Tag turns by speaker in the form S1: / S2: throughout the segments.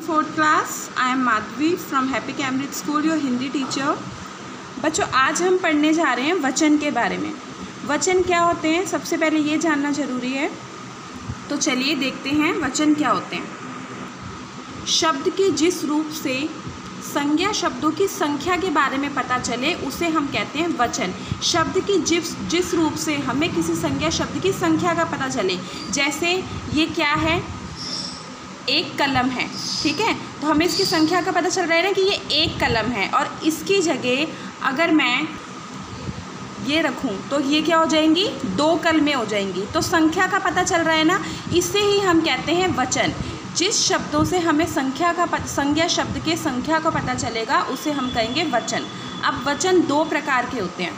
S1: 4th class. I am Madhvi from Happy Cambridge School, your Hindi teacher. बच्चों, आज हम पढ़ने जा रहे हैं वचन के बारे में. वचन क्या होते हैं सबसे पहले ये जानना ज़रूरी है. तो चलिए देखते हैं वचन क्या होते हैं. शब्द के जिस रूप से संज्ञा शब्दों की संख्या के बारे में पता चले उसे हम कहते हैं वचन. शब्द की जिस रूप से हमें किसी संज्ञा शब्द की संख्या का पता चले, जैसे ये क्या है, एक कलम है, ठीक है, तो हमें इसकी संख्या का पता चल रहा है ना कि ये एक कलम है, और इसकी जगह अगर मैं ये रखूं तो ये क्या हो जाएंगी, दो कलमें हो जाएंगी. तो संख्या का पता चल रहा है ना, इससे ही हम कहते हैं वचन. जिस शब्दों से हमें संज्ञा शब्द के संख्या का पता चलेगा उसे हम कहेंगे वचन. अब वचन दो प्रकार के होते हैं.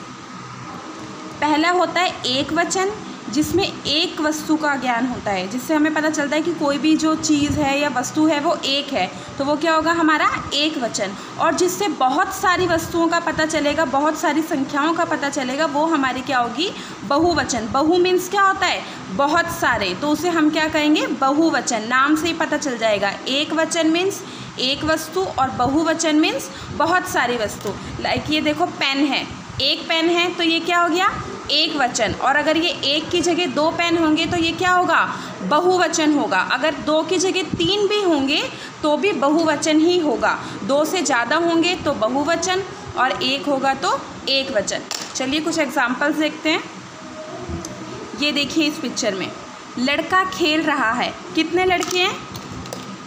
S1: पहला होता है एक वचन, जिसमें एक वस्तु का ज्ञान होता है, जिससे हमें पता चलता है कि कोई भी जो चीज़ है या वस्तु है वो एक है, तो वो क्या होगा, हमारा एक वचन. और जिससे बहुत सारी वस्तुओं का पता चलेगा, बहुत सारी संख्याओं का पता चलेगा, वो हमारी क्या होगी, बहुवचन. बहु मीन्स क्या होता है, बहुत सारे, तो उसे हम क्या कहेंगे, बहुवचन. नाम से ही पता चल जाएगा. एक वचन मीन्स एक वस्तु और बहुवचन मीन्स बहुत सारी वस्तु. लाइक ये देखो, पेन है, एक पेन है तो ये क्या हो गया, एक वचन. और अगर ये एक की जगह दो पेन होंगे तो ये क्या होगा, बहुवचन होगा. अगर दो की जगह तीन भी होंगे तो भी बहुवचन ही होगा. दो से ज़्यादा होंगे तो बहुवचन, और एक होगा तो एक वचन. चलिए कुछ एग्जाम्पल्स देखते हैं. ये देखिए इस पिक्चर में लड़का खेल रहा है. कितने लड़के हैं,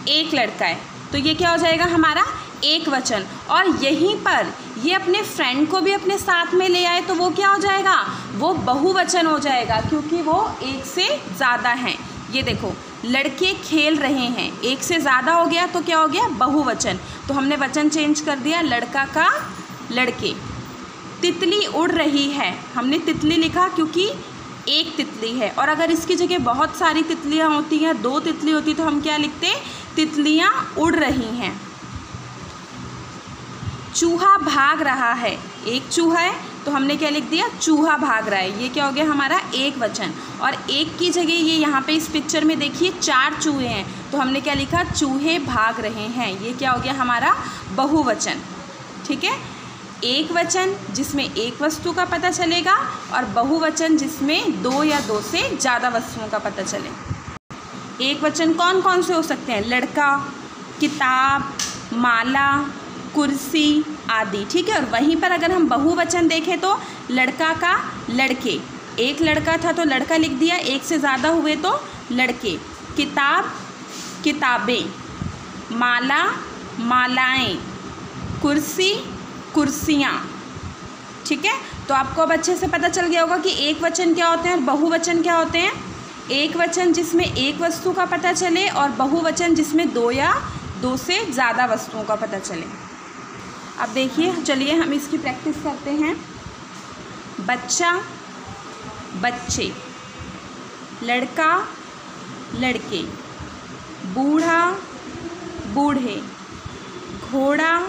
S1: एक लड़का है, तो ये क्या हो जाएगा, हमारा एक वचन. और यहीं पर ये अपने फ्रेंड को भी अपने साथ में ले आए तो वो क्या हो जाएगा, वो बहुवचन हो जाएगा, क्योंकि वो एक से ज़्यादा हैं. ये देखो, लड़के खेल रहे हैं, एक से ज़्यादा हो गया तो क्या हो गया, बहुवचन. तो हमने वचन चेंज कर दिया, लड़का का लड़के. तितली उड़ रही है, हमने तितली लिखा क्योंकि एक तितली है. और अगर इसकी जगह बहुत सारी तितलियाँ होती हैं, दो तितली होती, तो हम क्या लिखते, तितलियाँ उड़ रही हैं. चूहा भाग रहा है, एक चूहा है तो हमने क्या लिख दिया, चूहा भाग रहा है. ये क्या हो गया, हमारा एक वचन. और एक की जगह ये यहाँ पे इस पिक्चर में देखिए चार चूहे हैं, तो हमने क्या लिखा, चूहे भाग रहे हैं. ये क्या हो गया, हमारा बहुवचन. ठीक है, एक वचन जिसमें एक वस्तु का पता चलेगा, और बहुवचन जिसमें दो या दो से ज़्यादा वस्तुओं का पता चले. एक वचन कौन कौन से हो सकते हैं, लड़का, किताब, माला, कुर्सी आदि. ठीक है, और वहीं पर अगर हम बहुवचन देखें तो लड़का का लड़के, एक लड़का था तो लड़का लिख दिया, एक से ज़्यादा हुए तो लड़के. किताब, किताबें, माला, मालाएं, कुर्सी, कुर्सियाँ. ठीक है, तो आपको अब अच्छे से पता चल गया होगा कि एक वचन क्या होते हैं और बहुवचन क्या होते हैं. एक वचन जिसमें एक वस्तु का पता चले, और बहुवचन जिसमें दो या दो से ज़्यादा वस्तुओं का पता चले. अब देखिए, चलिए हम इसकी प्रैक्टिस करते हैं. बच्चा, बच्चे, लड़का, लड़के, बूढ़ा, बूढ़े, घोड़ा,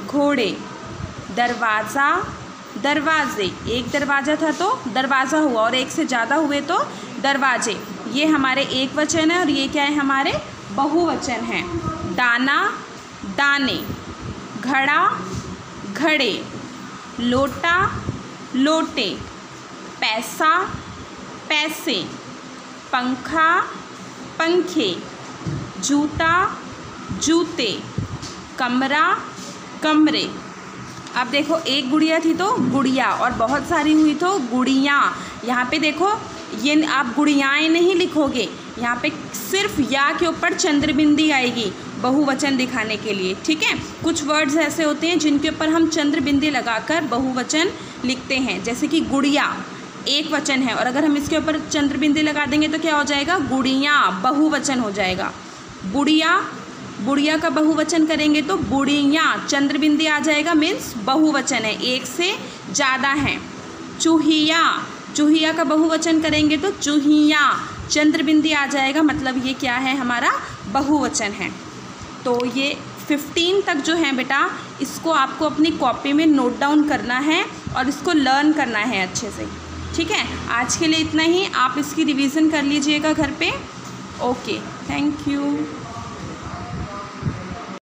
S1: घोड़े, दरवाज़ा, दरवाजे. एक दरवाज़ा था तो दरवाज़ा हुआ, और एक से ज़्यादा हुए तो दरवाजे. ये हमारे एक वचन है, और ये क्या है, हमारे बहुवचन हैं. दाना, दाने, घड़ा, घड़े, लोटा, लोटे, पैसा, पैसे, पंखा, पंखे, जूता, जूते, कमरा, कमरे. अब देखो, एक गुड़िया थी तो गुड़िया, और बहुत सारी हुई तो गुड़ियाँ. यहाँ पे देखो, ये आप गुड़ियाएँ नहीं लिखोगे, यहाँ पे सिर्फ या के ऊपर चंद्रबिंदी आएगी बहुवचन दिखाने के लिए. ठीक है, कुछ वर्ड्स ऐसे होते हैं जिनके ऊपर हम चंद्रबिंदी लगाकर बहुवचन लिखते हैं, जैसे कि गुड़िया एक वचन है, और अगर हम इसके ऊपर चंद्रबिंदी लगा देंगे तो क्या हो जाएगा, गुड़ियाँ बहुवचन हो जाएगा. बुढ़िया, बुढ़िया का बहुवचन करेंगे तो बुढ़ियाँ, चंद्रबिंदी आ जाएगा, मीन्स बहुवचन है, एक से ज़्यादा हैं. चूहिया, चूहिया का बहुवचन करेंगे तो चूहियाँ, चंद्रबिंदी आ जाएगा, मतलब ये क्या है, हमारा बहुवचन है. तो ये 15 तक जो है बेटा, इसको आपको अपनी कॉपी में नोट डाउन करना है और इसको लर्न करना है अच्छे से. ठीक है, आज के लिए इतना ही. आप इसकी रिवीजन कर लीजिएगा घर पे. Okay, thank you.